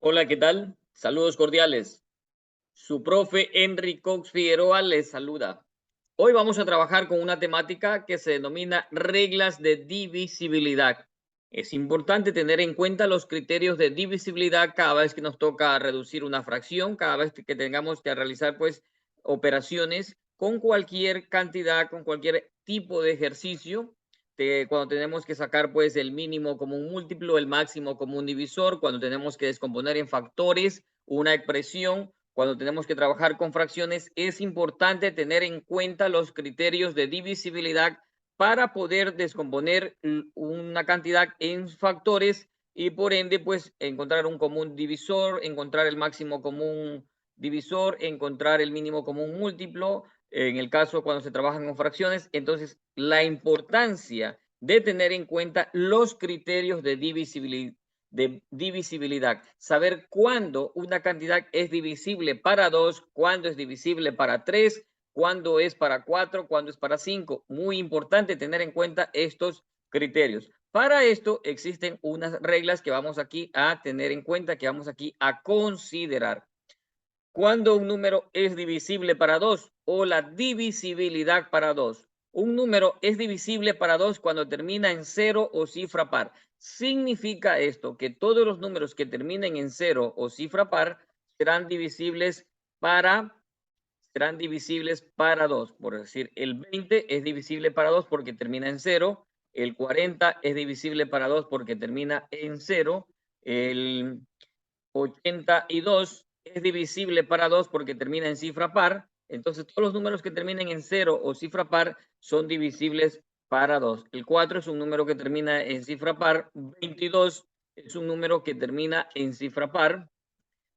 Hola, ¿qué tal? Saludos cordiales. Su profe Henry Cox Figueroa les saluda. Hoy vamos a trabajar con una temática que se denomina reglas de divisibilidad. Es importante tener en cuenta los criterios de divisibilidad cada vez que nos toca reducir una fracción, cada vez que tengamos que realizar pues operaciones con cualquier cantidad, con cualquier tipo de ejercicio. Cuando tenemos que sacar pues el mínimo común múltiplo, el máximo común divisor, cuando tenemos que descomponer en factores una expresión, cuando tenemos que trabajar con fracciones, es importante tener en cuenta los criterios de divisibilidad para poder descomponer una cantidad en factores y por ende, pues encontrar un común divisor, encontrar el máximo común divisor, encontrar el mínimo común múltiplo, en el caso cuando se trabajan con fracciones. Entonces, la importancia de tener en cuenta los criterios de divisibilidad, saber cuándo una cantidad es divisible para 2, cuándo es divisible para 3, cuándo es para 4, cuándo es para 5. Muy importante tener en cuenta estos criterios. Para esto existen unas reglas que vamos aquí a tener en cuenta, que vamos aquí a considerar. Cuando un número es divisible para 2 o la divisibilidad para 2. Un número es divisible para 2 cuando termina en 0 o cifra par. Significa esto que todos los números que terminen en 0 o cifra par serán divisibles para serán divisibles para 2. Por decir, el 20 es divisible para 2 porque termina en 0. El 40 es divisible para 2 porque termina en 0. El 82 es divisible para 2 porque termina en cifra par. Entonces, todos los números que terminen en 0 o cifra par son divisibles para 2. El 4 es un número que termina en cifra par. 22 es un número que termina en cifra par.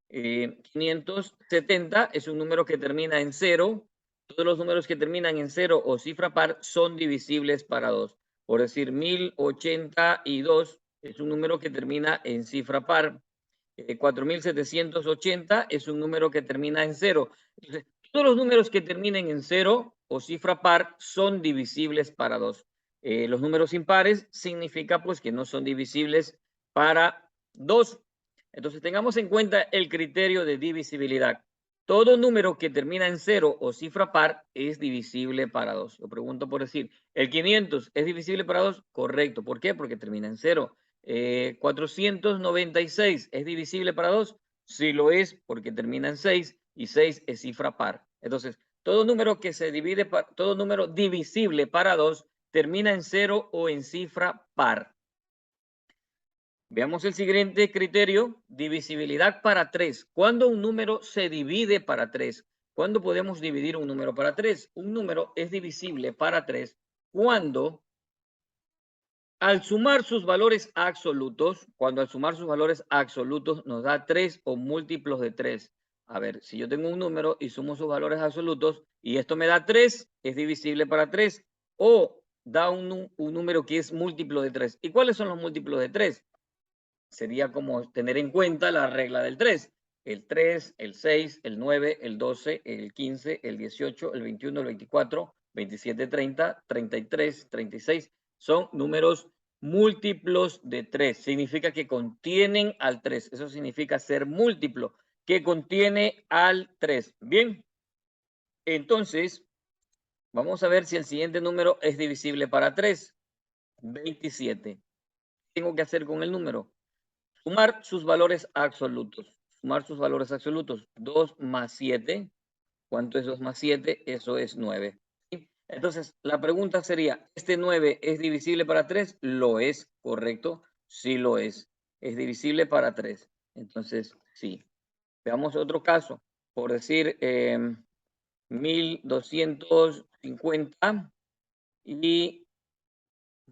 570 es un número que termina en 0. Todos los números que terminan en 0 o cifra par son divisibles para 2. Por decir, 1082 es un número que termina en cifra par. 4780 es un número que termina en 0. Entonces, todos los números que terminen en 0 o cifra par son divisibles para 2. Los números impares significa pues que no son divisibles para 2. Entonces tengamos en cuenta el criterio de divisibilidad. Todo número que termina en 0 o cifra par es divisible para 2. Lo pregunto por decir, ¿el 500 es divisible para 2? Correcto. ¿Por qué? Porque termina en 0. 496 es divisible para 2. Sí lo es porque termina en 6 y 6 es cifra par. Entonces, todo número que se divide, todo número divisible para 2 termina en 0 o en cifra par. Veamos el siguiente criterio, divisibilidad para 3. ¿Cuándo un número se divide para 3? ¿Cuándo podemos dividir un número para 3? Un número es divisible para 3 cuando al sumar sus valores absolutos, cuando al sumar sus valores absolutos nos da 3 o múltiplos de 3. A ver, si yo tengo un número y sumo sus valores absolutos y esto me da 3, es divisible para 3 o da un número que es múltiplo de 3. ¿Y cuáles son los múltiplos de 3? Sería como tener en cuenta la regla del 3. El 3, el 6, el 9, el 12, el 15, el 18, el 21, el 24, 27, 30, 33, 36. Son números múltiplos de 3. Significa que contienen al 3. Eso significa ser múltiplo, que contiene al 3. Bien, entonces vamos a ver si el siguiente número es divisible para 3. 27. ¿Qué tengo que hacer con el número? Sumar sus valores absolutos. Sumar sus valores absolutos. 2 más 7. ¿Cuánto es 2 más 7? Eso es 9. ¿Sí? Entonces, la pregunta sería, ¿este 9 es divisible para 3? Lo es, ¿correcto? Sí lo es. Es divisible para 3. Entonces, sí. Veamos otro caso. Por decir, 1250 y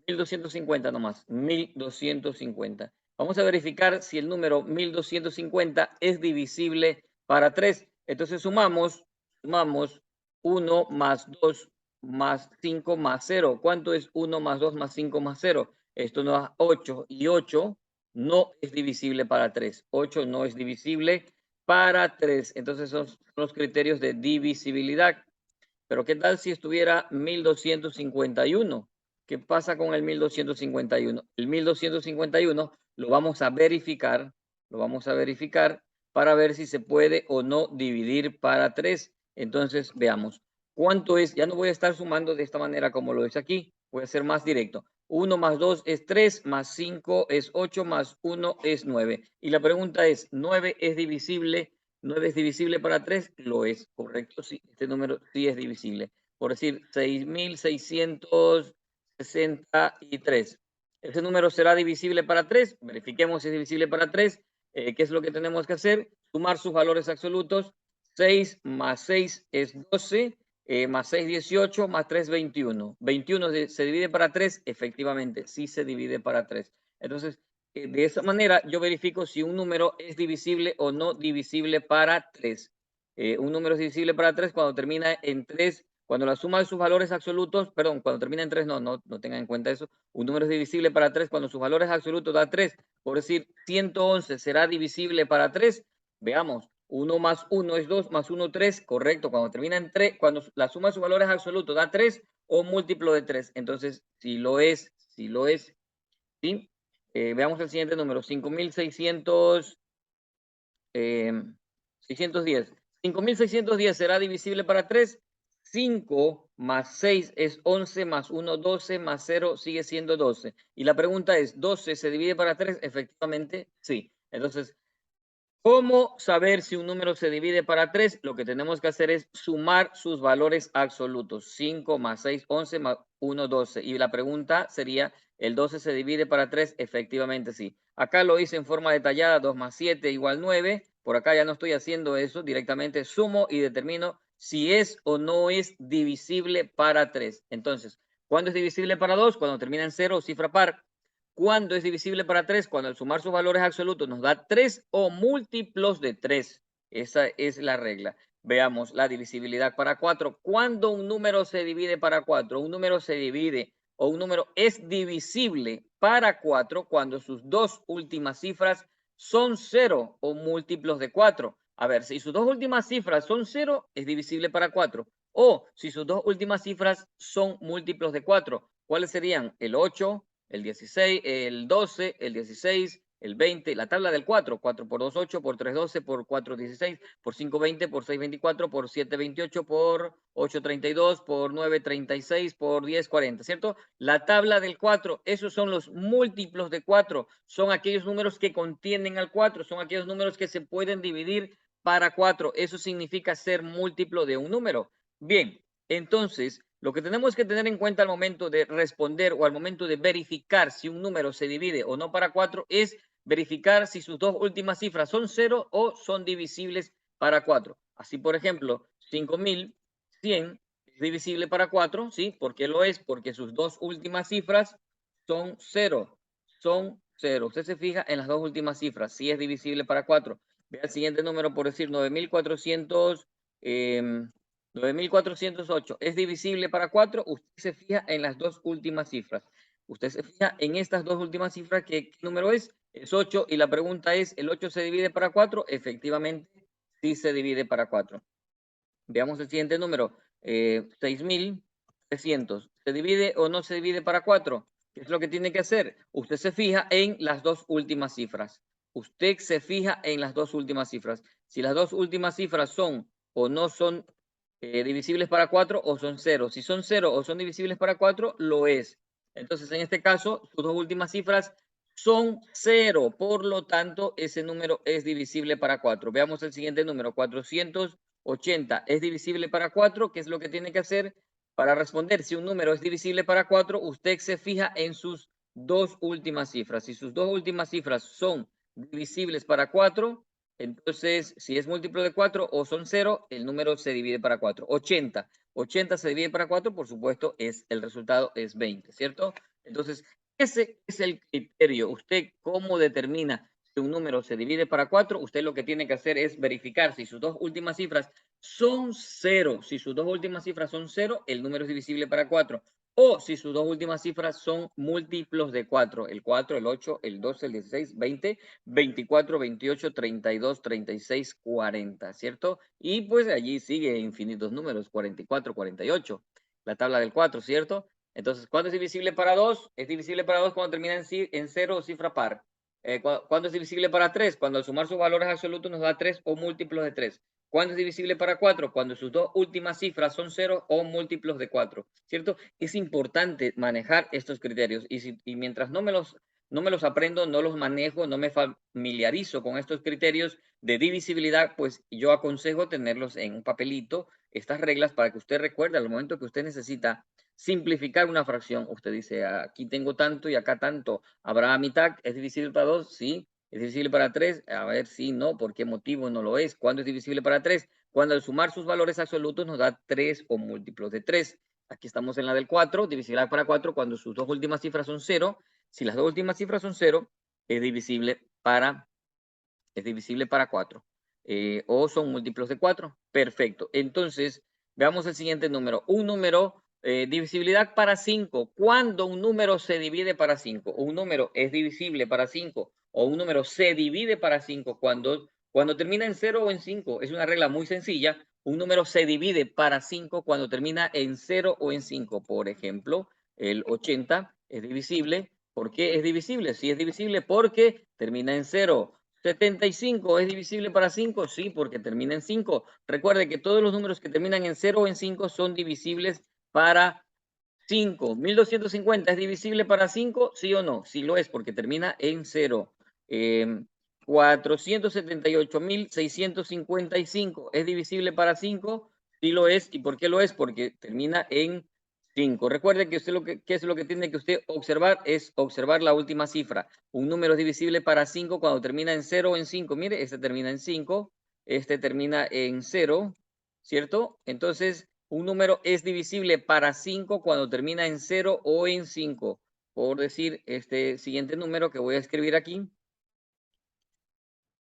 1250 nomás, 1250. Vamos a verificar si el número 1250 es divisible para 3. Entonces sumamos 1 más 2 más 5 más 0. ¿Cuánto es 1 más 2 más 5 más 0? Esto nos da 8 y 8 no es divisible para 3. 8 no es divisible para 3. Entonces son los criterios de divisibilidad. Pero ¿qué tal si estuviera 1251? ¿Qué pasa con el 1251? El 1251 lo vamos a verificar. Lo vamos a verificar para ver si se puede o no dividir para 3. Entonces, veamos. ¿Cuánto es? Ya no voy a estar sumando de esta manera como lo es aquí. Voy a ser más directo. 1 más 2 es 3, más 5 es 8, más 1 es 9. Y la pregunta es, ¿9 es divisible? ¿9 es divisible para 3? Lo es, correcto. Sí, este número sí es divisible. Por decir, 6.663. ¿Ese número será divisible para 3? Verifiquemos si es divisible para 3. ¿Qué es lo que tenemos que hacer? Sumar sus valores absolutos. 6 más 6 es 12. Más 6, 18, más 3, 21. 21 se divide para 3, efectivamente, sí se divide para 3. Entonces, de esa manera yo verifico si un número es divisible o no divisible para 3. Un número es divisible para 3 cuando termina en 3, cuando la suma de sus valores absolutos, perdón, cuando termina en 3, no tengan en cuenta eso. Un número es divisible para 3 cuando sus valores absolutos da 3. Por decir, 111 será divisible para 3. Veamos. 1 más 1 es 2, más 1, 3, correcto. Cuando termina en 3, cuando la suma de sus valores absolutos da 3 o múltiplo de 3. Entonces, si lo es, ¿sí? Veamos el siguiente número, 5.600, 610. 5.610 será divisible para 3. 5 más 6 es 11, más 1, 12, más 0 sigue siendo 12. Y la pregunta es, ¿12 se divide para 3? Efectivamente, sí. Entonces, ¿cómo saber si un número se divide para 3? Lo que tenemos que hacer es sumar sus valores absolutos. 5 más 6, 11, más 1, 12. Y la pregunta sería, ¿el 12 se divide para 3? Efectivamente, sí. Acá lo hice en forma detallada, 2 más 7 igual 9. Por acá ya no estoy haciendo eso, directamente sumo y determino si es o no es divisible para 3. Entonces, ¿cuándo es divisible para 2? Cuando termina en 0 o cifra par. ¿Cuándo es divisible para 3? Cuando al sumar sus valores absolutos nos da 3 o múltiplos de 3. Esa es la regla. Veamos la divisibilidad para 4. ¿Cuándo un número se divide para 4? Un número se divide o un número es divisible para 4 cuando sus dos últimas cifras son 0 o múltiplos de 4. A ver, si sus dos últimas cifras son 0, es divisible para 4. O si sus dos últimas cifras son múltiplos de 4. ¿Cuáles serían? El 8, el 16, el 12, el 16, el 20, la tabla del 4, 4 por 2, 8, por 3, 12, por 4, 16, por 5, 20, por 6, 24, por 7, 28, por 8, 32, por 9, 36, por 10, 40, ¿cierto? La tabla del 4, esos son los múltiplos de 4, son aquellos números que contienen al 4, son aquellos números que se pueden dividir para 4, eso significa ser múltiplo de un número. Bien, entonces, lo que tenemos que tener en cuenta al momento de responder o al momento de verificar si un número se divide o no para 4 es verificar si sus dos últimas cifras son 0 o son divisibles para 4. Así, por ejemplo, 5.100 es divisible para 4, ¿sí? ¿Por qué lo es? Porque sus dos últimas cifras son 0. Son 0. Usted se fija en las dos últimas cifras, si es divisible para 4. Ve el siguiente número, por decir 9.400. 9.408 es divisible para 4. Usted se fija en las dos últimas cifras. Usted se fija en estas dos últimas cifras. ¿Qué número es? Es 8. Y la pregunta es, ¿el 8 se divide para 4? Efectivamente, sí se divide para 4. Veamos el siguiente número. 6.300. ¿Se divide o no se divide para 4? ¿Qué es lo que tiene que hacer? Usted se fija en las dos últimas cifras. Usted se fija en las dos últimas cifras. Si las dos últimas cifras son o no son divisibles para 4 o son 0. Si son 0 o son divisibles para 4, lo es. Entonces, en este caso, sus dos últimas cifras son 0. Por lo tanto, ese número es divisible para 4. Veamos el siguiente número, 480. ¿Es divisible para 4? ¿Qué es lo que tiene que hacer? Para responder si un número es divisible para 4, usted se fija en sus dos últimas cifras. Si sus dos últimas cifras son divisibles para 4, entonces, si es múltiplo de 4 o son 0, el número se divide para 4. 80. 80 se divide para 4, por supuesto, el resultado es 20, ¿cierto? Entonces, ese es el criterio. ¿Usted cómo determina si un número se divide para 4? Usted lo que tiene que hacer es verificar si sus dos últimas cifras son 0. Si sus dos últimas cifras son 0, el número es divisible para 4. O si sus dos últimas cifras son múltiplos de 4, el 4, el 8, el 12, el 16, 20, 24, 28, 32, 36, 40, ¿cierto? Y pues allí sigue infinitos números, 44, 48, la tabla del 4, ¿cierto? Entonces, ¿cuándo es divisible para 2? Es divisible para 2 cuando termina en 0 o cifra par. ¿Cuándo es divisible para 3? Cuando al sumar sus valores absolutos nos da 3 o múltiplos de 3. ¿Cuándo es divisible para 4? Cuando sus dos últimas cifras son 0 o múltiplos de 4, ¿cierto? Es importante manejar estos criterios y mientras no me los aprendo, no los manejo, no me familiarizo con estos criterios de divisibilidad, pues yo aconsejo tenerlos en un papelito, estas reglas, para que usted recuerde al momento que usted necesita simplificar una fracción. Usted dice, aquí tengo tanto y acá tanto. ¿Habrá mitad? ¿Es divisible para 2? Sí. ¿Es divisible para 3? A ver, sí, no. ¿Por qué motivo no lo es? ¿Cuándo es divisible para 3? Cuando al sumar sus valores absolutos nos da 3 o múltiplos de 3. Aquí estamos en la del 4, divisibilidad para 4 cuando sus dos últimas cifras son 0. Si las dos últimas cifras son 0, es divisible para 4. O son múltiplos de 4. Perfecto. Entonces, veamos el siguiente número. Un número, divisibilidad para 5. ¿Cuándo un número se divide para 5? O un número es divisible para 5. O un número se divide para 5 cuando termina en 0 o en 5. Es una regla muy sencilla. Un número se divide para 5 cuando termina en 0 o en 5. Por ejemplo, el 80 es divisible. ¿Por qué es divisible? Sí es divisible porque termina en 0. 75 es divisible para 5, sí, porque termina en 5. Recuerde que todos los números que terminan en 0 o en 5 son divisibles para 5. 1250 es divisible para 5, sí o no. Sí lo es, porque termina en 0. 478.655 es divisible para 5, sí lo es. ¿Y por qué lo es? Porque termina en 5. Recuerde que usted ¿qué es lo que tiene que usted observar? Es observar la última cifra. Un número es divisible para 5 cuando termina en 0 o en 5. Mire, este termina en 5, este termina en 0, ¿cierto? Entonces, un número es divisible para 5 cuando termina en 0 o en 5. Por decir, este siguiente número que voy a escribir aquí.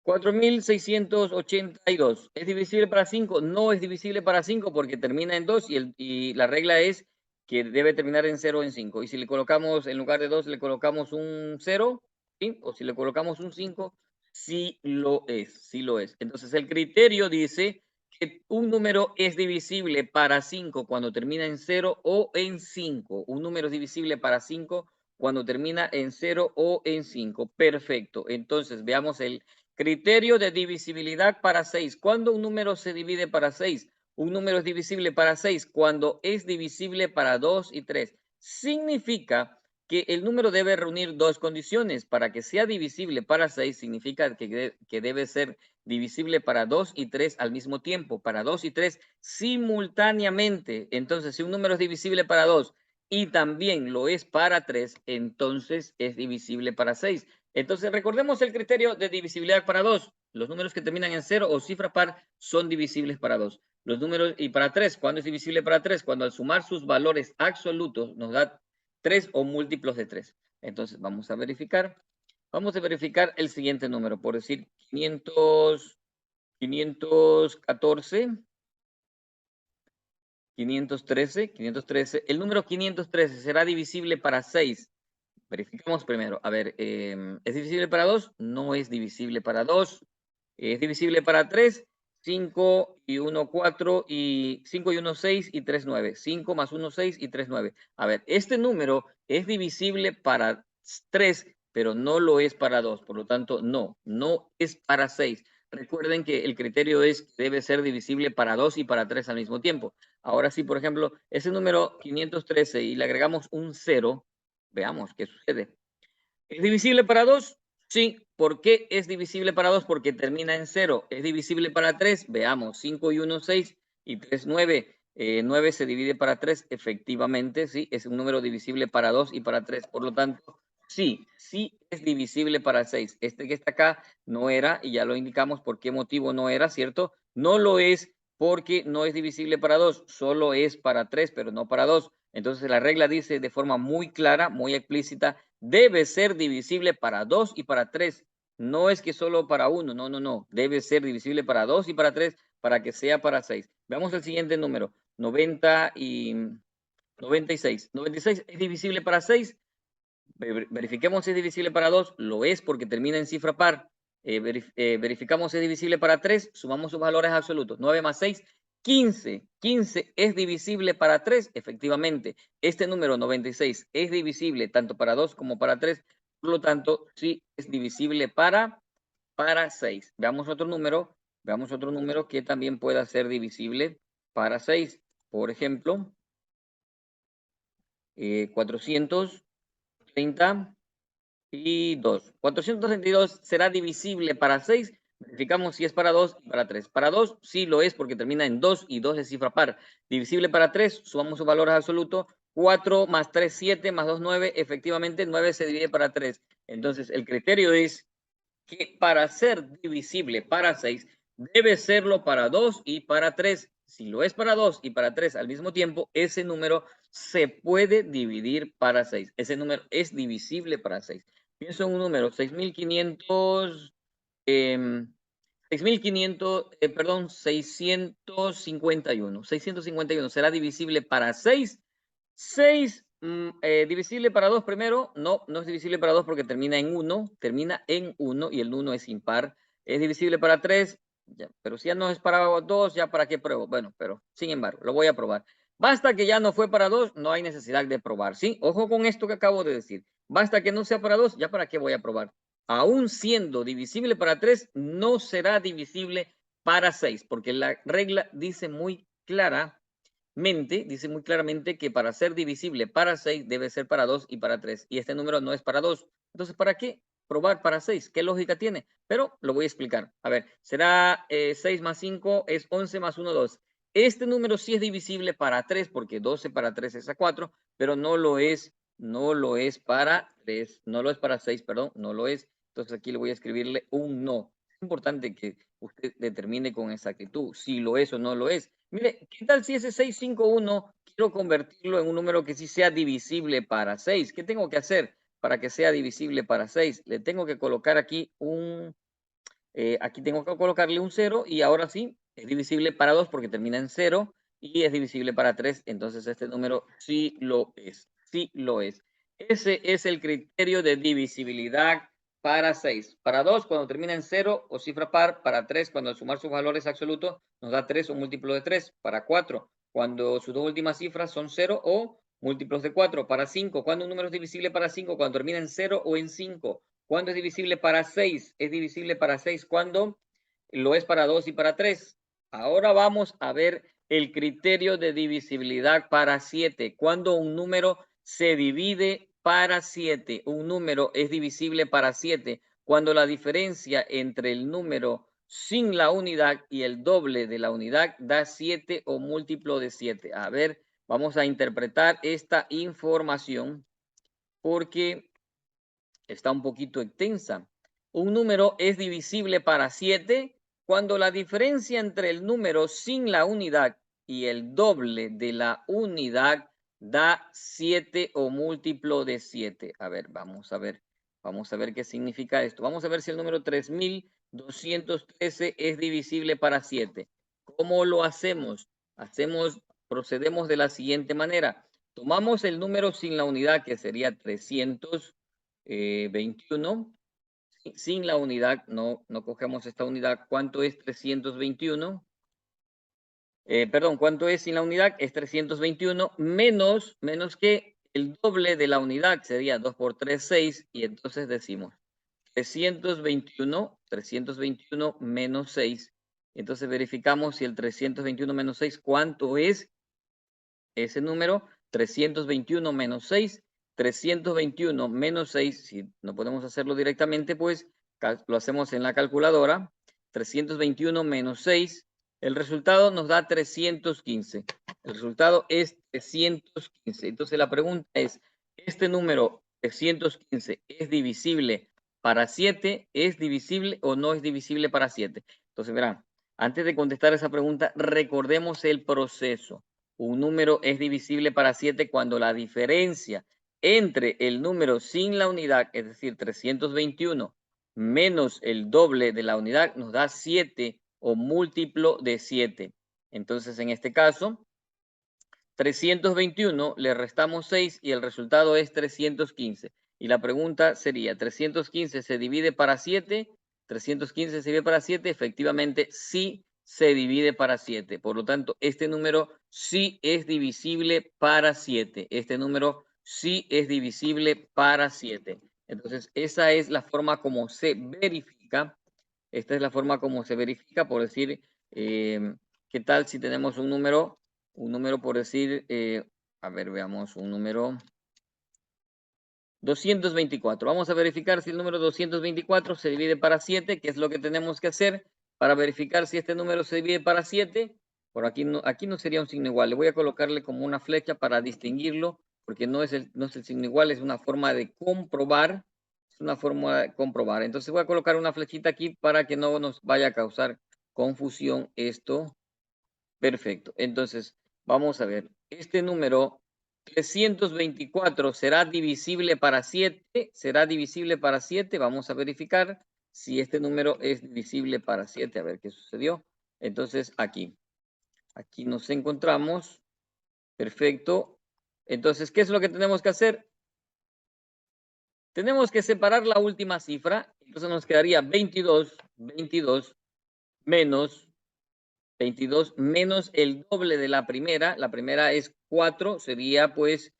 4.682. ¿Es divisible para 5? No es divisible para 5 porque termina en 2 y la regla es que debe terminar en 0 o en 5. Y si le colocamos, en lugar de 2, le colocamos un 0, ¿sí? O si le colocamos un 5, sí lo es, sí lo es. Entonces el criterio dice que un número es divisible para 5 cuando termina en 0 o en 5. Un número es divisible para 5 cuando termina en 0 o en 5. Perfecto. Entonces veamos el criterio de divisibilidad para 6. ¿Cuándo un número se divide para 6? Un número es divisible para 6 cuando es divisible para 2 y 3. Significa que el número debe reunir dos condiciones. Para que sea divisible para 6, significa que debe ser divisible para 2 y 3 al mismo tiempo, para 2 y 3 simultáneamente. Entonces, si un número es divisible para 2 y también lo es para 3, entonces es divisible para 6. Entonces, recordemos el criterio de divisibilidad para 2. Los números que terminan en 0 o cifra par son divisibles para 2. Los números, y para 3, ¿cuándo es divisible para 3? Cuando al sumar sus valores absolutos nos da 3 o múltiplos de 3. Entonces, vamos a verificar. Vamos a verificar el siguiente número, por decir 514, 513. El número 513 será divisible para 6. Verificamos primero. A ver, ¿es divisible para 2? No es divisible para 2. ¿Es divisible para 3? 5 y 1, 4 y 5 y 1, 6 y 3, 9. 5 más 1, 6 y 3, 9. A ver, este número es divisible para 3, pero no lo es para 2. Por lo tanto, no es para 6. Recuerden que el criterio es que debe ser divisible para 2 y para 3 al mismo tiempo. Ahora sí, por ejemplo, ese número 513 y le agregamos un 0, veamos qué sucede. ¿Es divisible para 2? Sí. ¿Por qué es divisible para 2? Porque termina en 0. ¿Es divisible para 3? Veamos. 5 y 1, 6 y 3, 9. 9 se divide para 3. Efectivamente, sí. Es un número divisible para 2 y para 3. Por lo tanto, sí es divisible para 6. Este que está acá no era, y ya lo indicamos por qué motivo no era, ¿cierto? No lo es porque no es divisible para 2. Solo es para 3, pero no para 2. Entonces la regla dice de forma muy clara, muy explícita, debe ser divisible para 2 y para 3. No es que solo para 1, no. Debe ser divisible para 2 y para 3 para que sea para 6. Veamos el siguiente número, 96. 96 es divisible para 6. Verifiquemos si es divisible para 2. Lo es porque termina en cifra par. Verificamos si es divisible para 3. Sumamos sus valores absolutos. 9 más 6, 15. 15 es divisible para 3. Efectivamente, este número 96 es divisible tanto para 2 como para 3. Por lo tanto, sí es divisible para 6. Veamos otro número que también pueda ser divisible para 6. Por ejemplo, 432. 432 será divisible para 6. Verificamos si es para 2 y para 3. Para 2 sí lo es porque termina en 2 y 2 es cifra par. Divisible para 3, sumamos sus valores absolutos. 4 más 3, 7, más 2, 9. Efectivamente, 9 se divide para 3. Entonces, el criterio es que para ser divisible para 6, debe serlo para 2 y para 3. Si lo es para 2 y para 3 al mismo tiempo, ese número se puede dividir para 6. Ese número es divisible para 6. Pienso en un número, 6.500, 651. 651 será divisible para 6. 6 divisible para 2 primero. No, no es divisible para 2 porque termina en 1. Termina en 1 y el 1 es impar. Es divisible para 3. Ya, pero si ya no es para 2, ¿ya para qué pruebo? Bueno, pero sin embargo, lo voy a probar. Basta que ya no fue para 2, no hay necesidad de probar, ¿sí? Ojo con esto que acabo de decir. Basta que no sea para 2, ¿ya para qué voy a probar? Aún siendo divisible para 3, no será divisible para 6, porque la regla dice muy claramente que para ser divisible para 6 debe ser para 2 y para 3. Y este número no es para 2. Entonces, ¿para qué probar para 6? ¿Qué lógica tiene? Pero lo voy a explicar. A ver, será 6 más 5 es 11 más 1, 2. Este número sí es divisible para 3 porque 12 para 3 es a 4, pero no lo es para 3, no lo es para 6, perdón, no lo es. Entonces aquí le voy a escribirle un no. Es importante que usted determine con exactitud si lo es o no lo es. Mire, ¿qué tal si ese 651 quiero convertirlo en un número que sí sea divisible para 6? ¿Qué tengo que hacer para que sea divisible para 6? Le tengo que colocar aquí aquí tengo que colocarle un 0 y ahora sí, es divisible para 2 porque termina en 0 y es divisible para 3, entonces este número sí lo es, sí lo es. Ese es el criterio de divisibilidad para 6. Para 2 cuando termina en 0 o cifra par, para 3 cuando al sumar sus valores absolutos nos da 3 o múltiplo de 3, para 4 cuando sus dos últimas cifras son 0 o múltiplos de 4, para 5 cuando un número es divisible para 5, cuando termina en 0 o en 5. ¿Cuándo es divisible para 6? Es divisible para 6 cuando lo es para 2 y para 3. Ahora vamos a ver el criterio de divisibilidad para 7. Cuando un número se divide para 7. Un número es divisible para 7 cuando la diferencia entre el número sin la unidad y el doble de la unidad da 7 o múltiplo de 7. A ver, vamos a interpretar esta información porque está un poquito extensa. Un número es divisible para 7 cuando la diferencia entre el número sin la unidad y el doble de la unidad da 7 o múltiplo de 7. A ver, vamos a ver qué significa esto. Vamos a ver si el número 3213 es divisible para 7. ¿Cómo lo hacemos? Procedemos de la siguiente manera. Tomamos el número sin la unidad, que sería 321. Sin la unidad, no cogemos esta unidad. ¿Cuánto es 321? Perdón, ¿cuánto es sin la unidad? Es 321 menos que el doble de la unidad, sería 2 por 3, 6, y entonces decimos 321 menos 6. Entonces verificamos si el 321 menos 6, ¿cuánto es ese número? 321 menos 6. 321 menos 6, si no podemos hacerlo directamente, pues lo hacemos en la calculadora. 321 menos 6, el resultado nos da 315. El resultado es 315. Entonces la pregunta es, ¿este número 315 es divisible para 7? ¿Es divisible o no es divisible para 7? Entonces verán, antes de contestar esa pregunta, recordemos el proceso. Un número es divisible para 7 cuando la diferencia entre el número sin la unidad, es decir, 321, menos el doble de la unidad, nos da 7 o múltiplo de 7. Entonces, en este caso, 321 le restamos 6 y el resultado es 315. Y la pregunta sería, ¿315 se divide para 7? 315 se divide para 7, efectivamente sí se divide para 7. Por lo tanto, este número sí es divisible para 7. Este número sí es divisible para 7. Entonces, esa es la forma como se verifica. Esta es la forma como se verifica, por decir, ¿qué tal si tenemos un número por decir, a ver, veamos un número 224. Vamos a verificar si el número 224 se divide para 7, que es lo que tenemos que hacer para verificar si este número se divide para 7. Por aquí no sería un signo igual. Le voy a colocarle como una flecha para distinguirlo, porque no es el signo igual, es una forma de comprobar. Es una forma de comprobar. Entonces voy a colocar una flechita aquí para que no nos vaya a causar confusión esto. Perfecto. Entonces, vamos a ver. Este número 324 será divisible para 7. ¿Será divisible para 7? Vamos a verificar si este número es divisible para 7. A ver qué sucedió. Entonces, aquí nos encontramos. Perfecto. Entonces, ¿qué es lo que tenemos que hacer? Tenemos que separar la última cifra. Entonces nos quedaría 22 menos 22 menos el doble de la primera. La primera es 4, sería pues,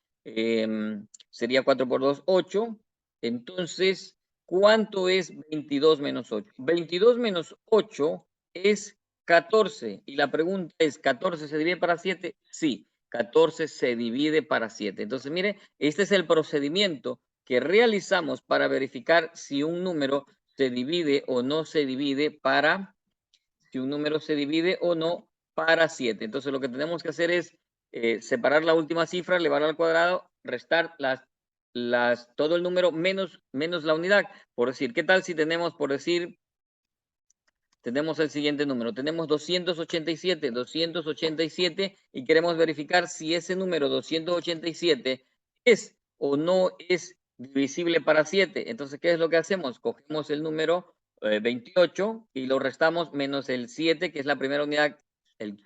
sería 4 por 2, 8. Entonces, ¿cuánto es 22 menos 8? 22 menos 8 es 14. Y la pregunta es, ¿14 se divide para 7? Sí, 14 se divide para 7. Entonces, mire, este es el procedimiento que realizamos para verificar si un número se divide o no se divide para si un número se divide o no para 7. Entonces lo que tenemos que hacer es separar la última cifra, elevar al cuadrado, restar todo el número menos la unidad. Por decir, ¿qué tal si tenemos, por decir, tenemos el siguiente número? Tenemos 287 y queremos verificar si ese número 287 es o no es divisible para 7. Entonces, ¿qué es lo que hacemos? Cogemos el número 28 y lo restamos menos el 7, que es la primera unidad,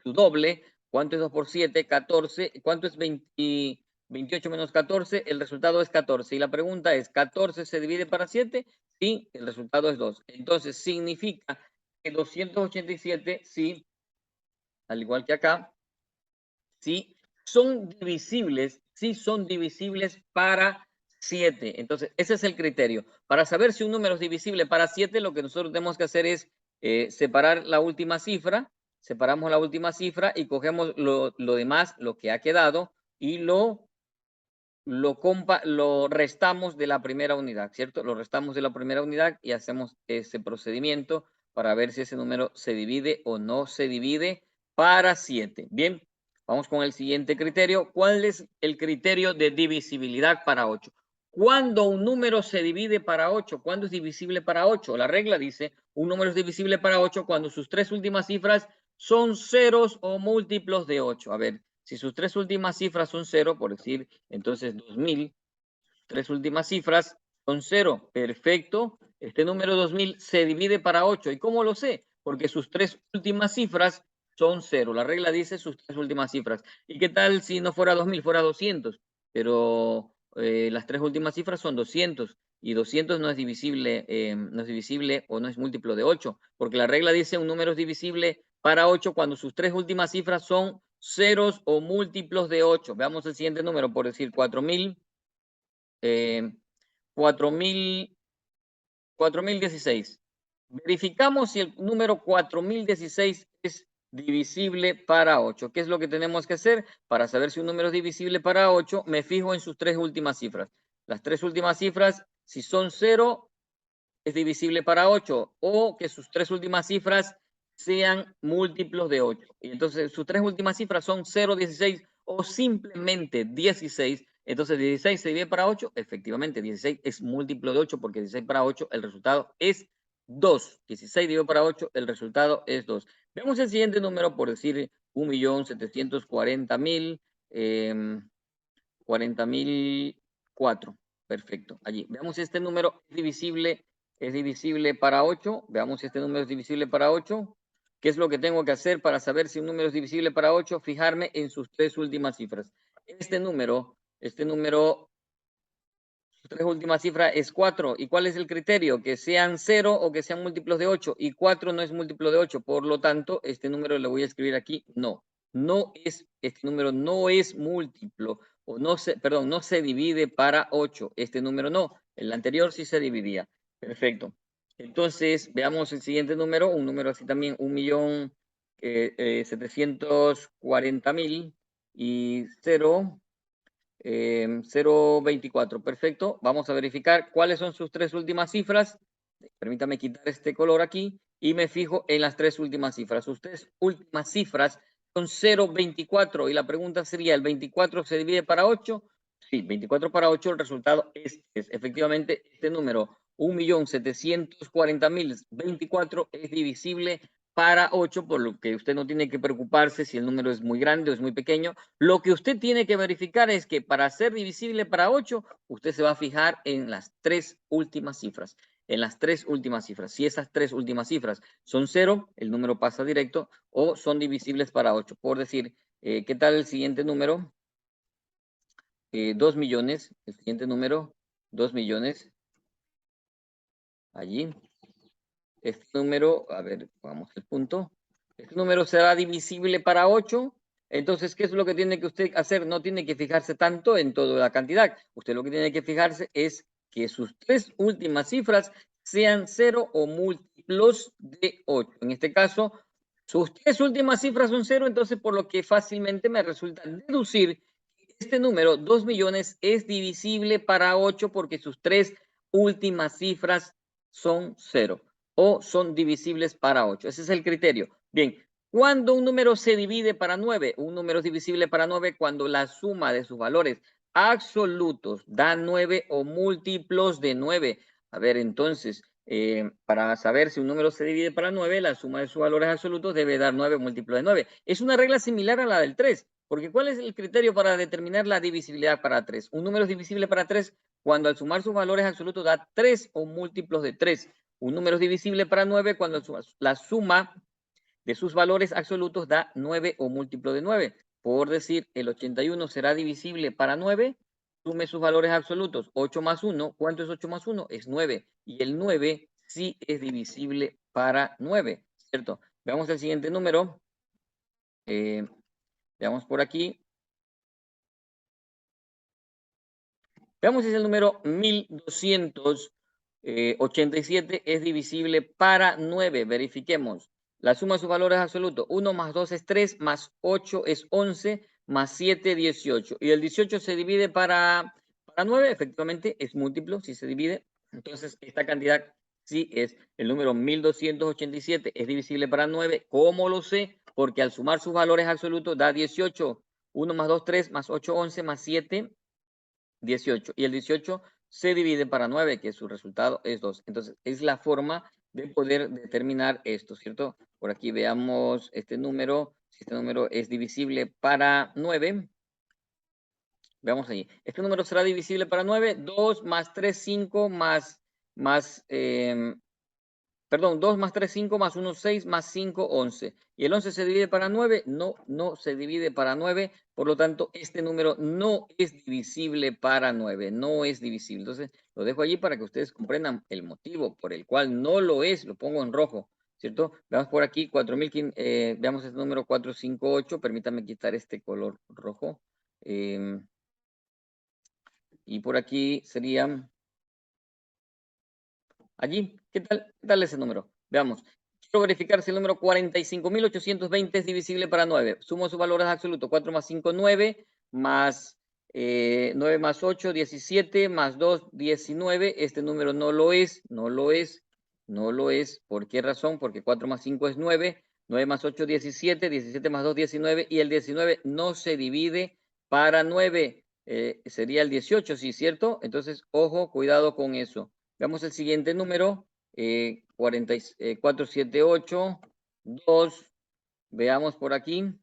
su doble. ¿Cuánto es 2 por 7? 14. ¿Cuánto es 28 menos 14? El resultado es 14. Y la pregunta es, ¿14 se divide para 7? Sí, el resultado es 2. Entonces, significa que 287, sí, al igual que acá, sí son divisibles para 7. Entonces, ese es el criterio. Para saber si un número es divisible para 7, lo que nosotros tenemos que hacer es separar la última cifra, separamos la última cifra y cogemos lo demás, lo que ha quedado, y lo restamos de la primera unidad, ¿cierto? Lo restamos de la primera unidad y hacemos ese procedimiento para ver si ese número se divide o no se divide para 7. Bien, vamos con el siguiente criterio. ¿Cuál es el criterio de divisibilidad para 8? ¿Cuándo un número se divide para 8? ¿Cuándo es divisible para 8? La regla dice, un número es divisible para 8 cuando sus tres últimas cifras son ceros o múltiplos de 8. A ver, si sus tres últimas cifras son 0, por decir, entonces 2000, tres últimas cifras son 0. Perfecto. Este número 2000 se divide para 8. ¿Y cómo lo sé? Porque sus tres últimas cifras son 0. La regla dice sus tres últimas cifras. ¿Y qué tal si no fuera 2000, fuera 200? Pero las tres últimas cifras son 200. Y 200 no es divisible o no es múltiplo de 8, porque la regla dice un número es divisible para 8 cuando sus tres últimas cifras son ceros o múltiplos de 8. Veamos el siguiente número, por decir 4016. Verificamos si el número 4016 es divisible para 8. ¿Qué es lo que tenemos que hacer? Para saber si un número es divisible para 8, me fijo en sus tres últimas cifras. Las tres últimas cifras, si son 0, es divisible para 8, o que sus tres últimas cifras sean múltiplos de 8. Y entonces sus tres últimas cifras son 0, 16 o simplemente 16. Entonces 16 se divide para 8. Efectivamente, 16 es múltiplo de 8 porque 16 para 8 el resultado es 2. 16 dividido para 8, el resultado es 2. Veamos el siguiente número, por decir 1.740.000, 40.004. Perfecto. Allí. Veamos si este número es divisible para 8. Veamos si este número es divisible para 8. ¿Qué es lo que tengo que hacer para saber si un número es divisible para 8? Fijarme en sus tres últimas cifras. Este número, sus tres últimas cifras es 4. ¿Y cuál es el criterio? Que sean 0 o que sean múltiplos de 8. Y 4 no es múltiplo de 8. Por lo tanto, este número le voy a escribir aquí no. Este número no es múltiplo, o no se divide para 8. Este número no. El anterior sí se dividía. Perfecto. Entonces, veamos el siguiente número, un número así también, 1.740.000 y 0.24. Perfecto. Vamos a verificar cuáles son sus tres últimas cifras. Permítame quitar este color aquí y me fijo en las tres últimas cifras. Sus tres últimas cifras son 0.24 y la pregunta sería, ¿el 24 se divide para 8? Sí, 24 para 8, el resultado es efectivamente este número, 1.740.024 es divisible para 8, por lo que usted no tiene que preocuparse si el número es muy grande o es muy pequeño. Lo que usted tiene que verificar es que para ser divisible para 8, usted se va a fijar en las tres últimas cifras. En las tres últimas cifras. Si esas tres últimas cifras son 0, el número pasa directo, o son divisibles para 8. Por decir, ¿qué tal el siguiente número? 2 millones. El siguiente número, 2 millones. Allí. Este número, a ver, vamos al punto. Este número será divisible para 8. Entonces, ¿qué es lo que tiene que usted hacer? No tiene que fijarse tanto en toda la cantidad. Usted lo que tiene que fijarse es que sus tres últimas cifras sean 0 o múltiplos de 8. En este caso, sus tres últimas cifras son 0, entonces por lo que fácilmente me resulta deducir que este número, 2 millones, es divisible para 8 porque sus tres últimas cifras son 0 o son divisibles para 8. Ese es el criterio. Bien, ¿cuándo un número se divide para 9? Un número es divisible para 9 cuando la suma de sus valores absolutos da 9 o múltiplos de 9. A ver, entonces, para saber si un número se divide para 9, la suma de sus valores absolutos debe dar 9 múltiplos de 9. Es una regla similar a la del 3, porque ¿cuál es el criterio para determinar la divisibilidad para 3? Un número es divisible para 3 cuando al sumar sus valores absolutos da 3 o múltiplos de 3. Un número es divisible para 9 cuando la suma de sus valores absolutos da 9 o múltiplo de 9. Por decir, el 81 será divisible para 9, sume sus valores absolutos. 8 más 1, ¿cuánto es 8 más 1? Es 9. Y el 9 sí es divisible para 9, ¿cierto? Veamos el siguiente número. Veamos por aquí. Veamos si es el número 1287 es divisible para 9. Verifiquemos. La suma de sus valores absolutos. 1 más 2 es 3, más 8 es 11, más 7, 18. Y el 18 se divide para 9. Efectivamente, es múltiplo si se divide. Entonces, esta cantidad sí es el número 1287. Es divisible para 9. ¿Cómo lo sé? Porque al sumar sus valores absolutos da 18. 1 más 2, 3, más 8, 11, más 7, 18. Y el 18 se divide para 9, que su resultado es 2. Entonces, es la forma de poder determinar esto, ¿cierto? Por aquí veamos este número. Si este número es divisible para 9, veamos allí. Este número será divisible para 9. 2 más 3, 5 más 2 más 3, 5, más 1, 6, más 5, 11. ¿Y el 11 se divide para 9? No, no se divide para 9. Por lo tanto, este número no es divisible para 9. No es divisible. Entonces, lo dejo allí para que ustedes comprendan el motivo por el cual no lo es. Lo pongo en rojo, ¿cierto? Veamos por aquí, 4.000, veamos este número 458. Permítame quitar este color rojo. Y por aquí sería... Allí, ¿qué tal ese número? Veamos. Quiero verificar si el número 45.820 es divisible para 9. Sumo sus valores absolutos. 4 más 5, 9. Más 9 más 8, 17. Más 2, 19. Este número no lo es. No lo es. No lo es. ¿Por qué razón? Porque 4 más 5 es 9. 9 más 8, 17. 17 más 2, 19. Y el 19 no se divide para 9. Sería el 18, ¿sí? ¿Cierto? Entonces, ojo, cuidado con eso. Veamos el siguiente número, 478, 2. Veamos por aquí.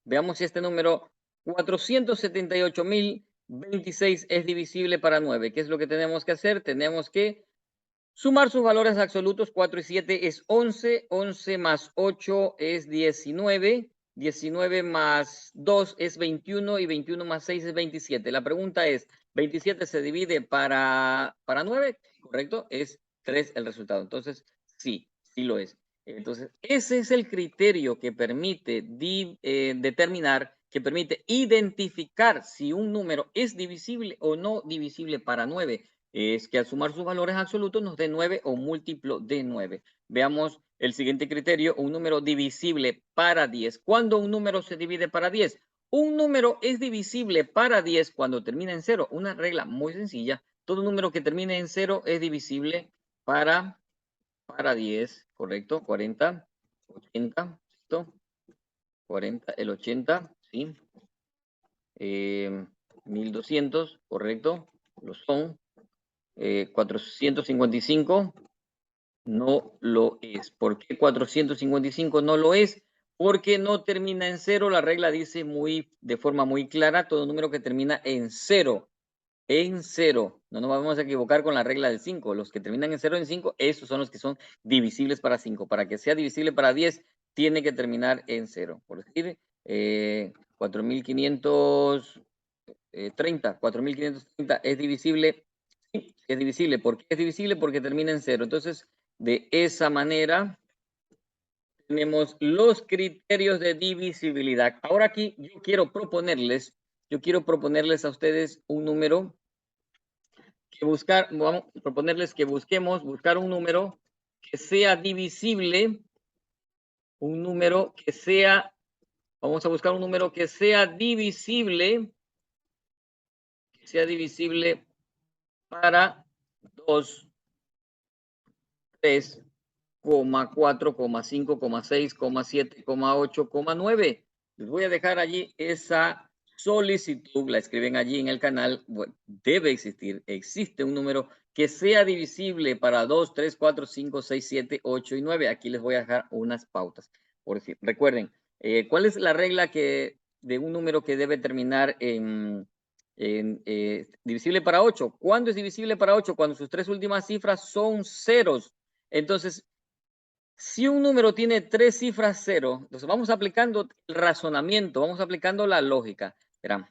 Veamos si este número 478.026 es divisible para 9. ¿Qué es lo que tenemos que hacer? Tenemos que sumar sus valores absolutos. 4 y 7 es 11. 11 más 8 es 19. 19 más 2 es 21 y 21 más 6 es 27. La pregunta es, ¿27 se divide para 9? ¿Correcto? Es 3 el resultado. Entonces, sí, sí lo es. Entonces, ese es el criterio que permite determinar, que permite identificar si un número es divisible o no divisible para 9. Es que al sumar sus valores absolutos nos dé 9 o múltiplo de 9. Veamos el siguiente criterio, un número divisible para 10. ¿Cuándo un número se divide para 10? Un número es divisible para 10 cuando termina en 0. Una regla muy sencilla. Todo número que termine en 0 es divisible para 10, correcto, 40, 80, ¿listo? 40, el 80, ¿sí? 1200, correcto, lo son. 455 no lo es. ¿Por qué 455 no lo es? Porque no termina en 0. La regla dice de forma muy clara, todo número que termina en 0. En 0. No nos vamos a equivocar con la regla del 5. Los que terminan en 0 en 5, esos son los que son divisibles para 5. Para que sea divisible para 10, tiene que terminar en 0. Por decir, 4530. 4530 es divisible. Sí, es divisible. ¿Por qué es divisible? Porque termina en 0. Entonces, de esa manera, tenemos los criterios de divisibilidad. Ahora aquí yo quiero proponerles a ustedes un número vamos a proponerles que buscar un número que sea divisible, vamos a buscar un número que sea divisible para 2, 3, 4, 5, 6, 7, 8, 9. Les voy a dejar allí esa solicitud, la escriben allí en el canal. Bueno, debe existir, existe un número que sea divisible para 2, 3, 4, 5, 6, 7, 8 y 9. Aquí les voy a dejar unas pautas. Por decir, recuerden, ¿cuál es la regla de un número que debe terminar en divisible para 8? ¿Cuándo es divisible para 8? Cuando sus tres últimas cifras son ceros. Entonces, si un número tiene tres cifras cero, entonces vamos aplicando el razonamiento, vamos aplicando la lógica. Verán.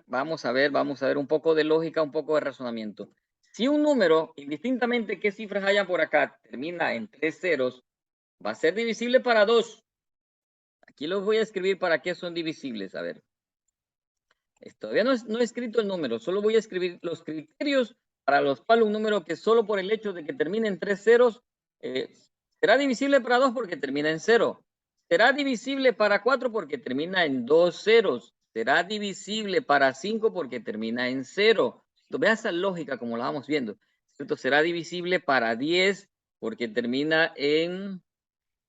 Vamos a ver un poco de lógica, un poco de razonamiento. Si un número, indistintamente qué cifras haya por acá, termina en tres ceros, va a ser divisible para 2. Aquí los voy a escribir para qué son divisibles. A ver. Todavía no he escrito el número, solo voy a escribir los criterios para los cuales un número que solo por el hecho de que termine en tres ceros será divisible para 2 porque termina en 0. Será divisible para 4 porque termina en 2 ceros. Será divisible para 5 porque termina en 0. Vea esa lógica como la vamos viendo. ¿Cierto? Será divisible para 10 porque termina en...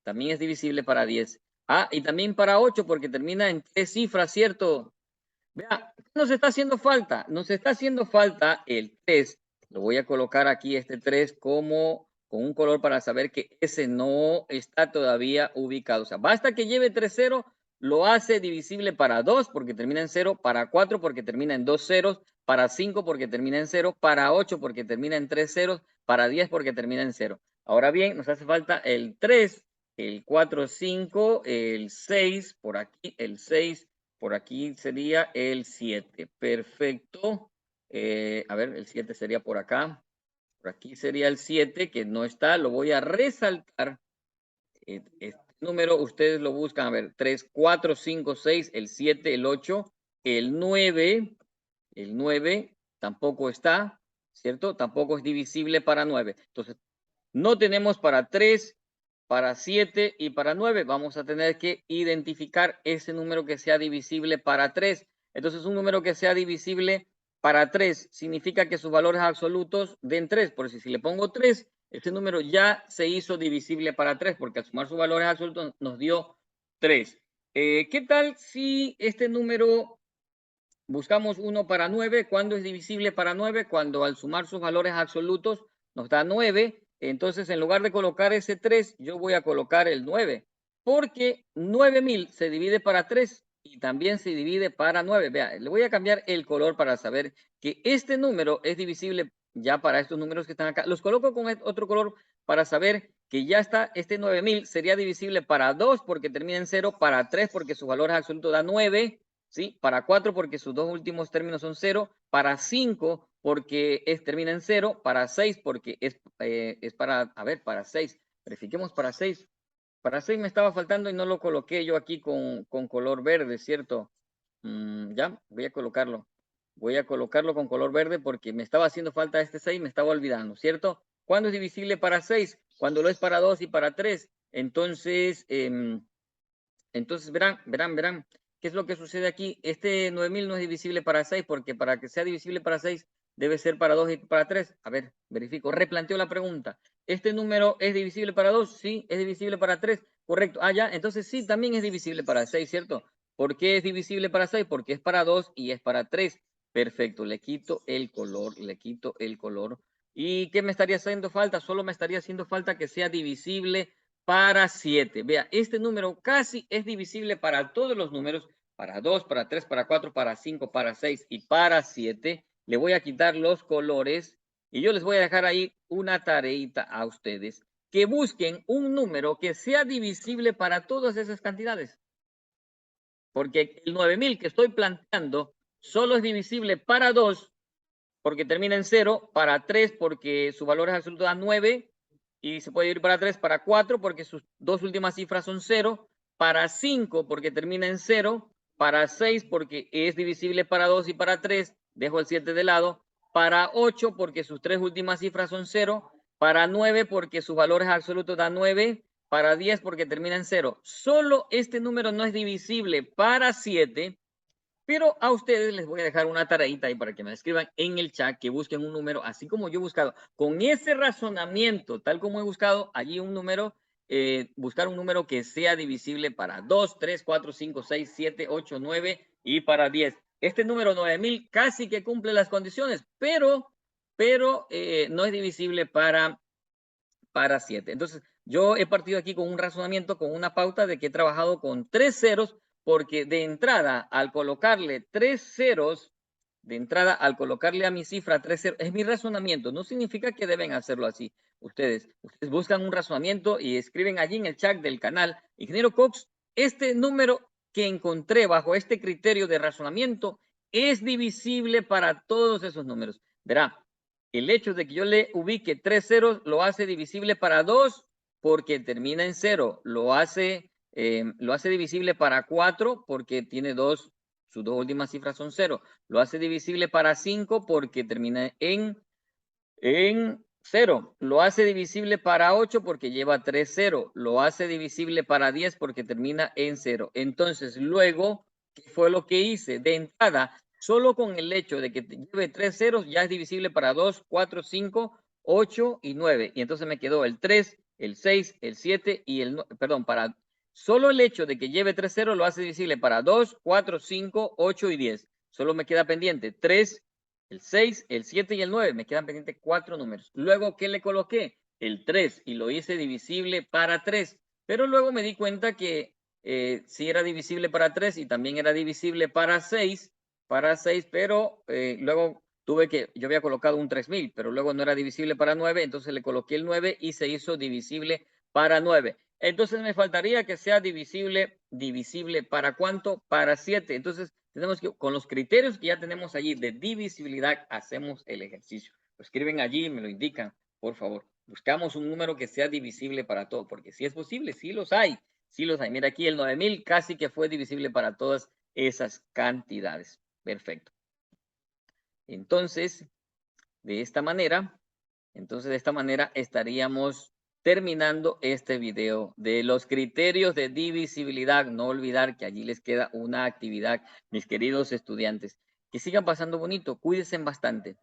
También es divisible para 10. Ah, y también para 8 porque termina en 3 cifras, ¿cierto? Vea, ¿qué nos está haciendo falta? Nos está haciendo falta el 3. Lo voy a colocar aquí, este 3, como con un color para saber que ese no está todavía ubicado. O sea, basta que lleve 3 ceros, lo hace divisible para 2 porque termina en 0, para 4 porque termina en 2 ceros, para 5 porque termina en 0, para 8 porque termina en 3 ceros, para 10 porque termina en 0. Ahora bien, nos hace falta el 3, el 4, 5, el 6, por aquí, el 6, por aquí sería el 7. Perfecto. A ver, el 7 sería por acá. Por aquí sería el 7, que no está. Lo voy a resaltar. Este número ustedes lo buscan. A ver, 3, 4, 5, 6, el 7, el 8, el 9. El 9 tampoco está, ¿cierto? Tampoco es divisible para 9. Entonces, no tenemos para 3, para 7 y para 9. Vamos a tener que identificar ese número que sea divisible para 3. Entonces, un número que sea divisible para 3 significa que sus valores absolutos den 3. Por si le pongo 3, este número ya se hizo divisible para 3 porque al sumar sus valores absolutos nos dio 3. ¿Qué tal si este número buscamos 1 para 9? ¿Cuándo es divisible para 9? Cuando al sumar sus valores absolutos nos da 9. Entonces, en lugar de colocar ese 3, yo voy a colocar el 9. Porque 9000 se divide para 3 y también se divide para 9. Vea, le voy a cambiar el color para saber que este número es divisible ya para estos números que están acá. Los coloco con otro color para saber que ya está, este 9000 sería divisible para 2 porque termina en 0, para 3 porque sus valores absolutos da 9, ¿sí? Para 4 porque sus dos últimos términos son 0, para 5 porque termina en 0, para 6 porque es para, a ver, para 6. Verifiquemos para 6. Para 6 me estaba faltando y no lo coloqué yo aquí con color verde, ¿cierto? Ya, voy a colocarlo. Voy a colocarlo con color verde porque me estaba haciendo falta este 6, me estaba olvidando, ¿cierto? ¿Cuándo es divisible para 6? Cuando lo es para 2 y para 3. Entonces, verán. ¿Qué es lo que sucede aquí? Este 9000 no es divisible para 6 porque para que sea divisible para 6 debe ser para 2 y para 3. A ver, verifico. Replanteo la pregunta. ¿Este número es divisible para 2? Sí. ¿Es divisible para 3? Correcto. Ah, ya. Entonces sí, también es divisible para 6, ¿cierto? ¿Por qué es divisible para 6? Porque es para 2 y es para 3. Perfecto. Le quito el color. Le quito el color. ¿Y qué me estaría haciendo falta? Solo me estaría haciendo falta que sea divisible para 7. Vea, este número casi es divisible para todos los números, para 2, para 3, para 4, para 5, para 6 y para 7. Le voy a quitar los colores y yo les voy a dejar ahí una tareita a ustedes, que busquen un número que sea divisible para todas esas cantidades. Porque el 9000 que estoy planteando solo es divisible para 2, porque termina en 0, para 3 porque su valor es absoluto da 9, y se puede ir para 3, para 4 porque sus dos últimas cifras son 0, para 5 porque termina en 0, para 6 porque es divisible para 2 y para 3, dejo el 7 de lado, para 8 porque sus tres últimas cifras son 0, para 9 porque sus valores absolutos da 9, para 10 porque termina en 0. Solo este número no es divisible para 7, pero a ustedes les voy a dejar una tareita ahí para que me escriban en el chat, que busquen un número, así como yo he buscado, con ese razonamiento, tal como he buscado allí un número, buscar un número que sea divisible para 2, 3, 4, 5, 6, 7, 8, 9 y para 10. Este número 9000 casi que cumple las condiciones, pero no es divisible para 7. Entonces, yo he partido aquí con un razonamiento, con una pauta de que he trabajado con 3 ceros, porque de entrada, al colocarle 3 ceros, de entrada, al colocarle a mi cifra 3 ceros, es mi razonamiento. No significa que deben hacerlo así. Ustedes buscan un razonamiento y escriben allí en el chat del canal, Ingeniero Cox, este número que encontré bajo este criterio de razonamiento es divisible para todos esos números. Verá, el hecho de que yo le ubique 3 ceros lo hace divisible para 2 porque termina en 0. Lo hace divisible para 4 porque tiene sus dos últimas cifras son 0. Lo hace divisible para 5 porque termina en 0. Lo hace divisible para 8 porque lleva 3 0. Lo hace divisible para 10 porque termina en 0. Entonces, luego, ¿qué fue lo que hice? De entrada, solo con el hecho de que lleve 3 ceros, ya es divisible para 2, 4, 5, 8 y 9. Y entonces me quedó el 3, el 6, el 7 y el... Perdón, para... Solo el hecho de que lleve 3 ceros lo hace divisible para 2, 4, 5, 8 y 10. Solo me queda pendiente 3, el 6, el 7 y el 9. Me quedan pendientes 4 números. Luego, ¿qué le coloqué? El 3 y lo hice divisible para 3. Pero luego me di cuenta que sí era divisible para 3 y también era divisible para 6, pero luego yo había colocado un 3000, pero luego no era divisible para 9, entonces le coloqué el 9 y se hizo divisible para 9. Entonces me faltaría que sea divisible ¿para cuánto? Para 7. Entonces tenemos que, con los criterios que ya tenemos allí de divisibilidad, hacemos el ejercicio. Lo escriben allí, me lo indican, por favor. Buscamos un número que sea divisible para todo, porque si es posible, sí los hay. Sí los hay. Mira aquí el 9000 casi que fue divisible para todas esas cantidades. Perfecto. Entonces, de esta manera estaríamos terminando este video de los criterios de divisibilidad. No olvidar que allí les queda una actividad, mis queridos estudiantes. Que sigan pasando bonito, cuídense bastante.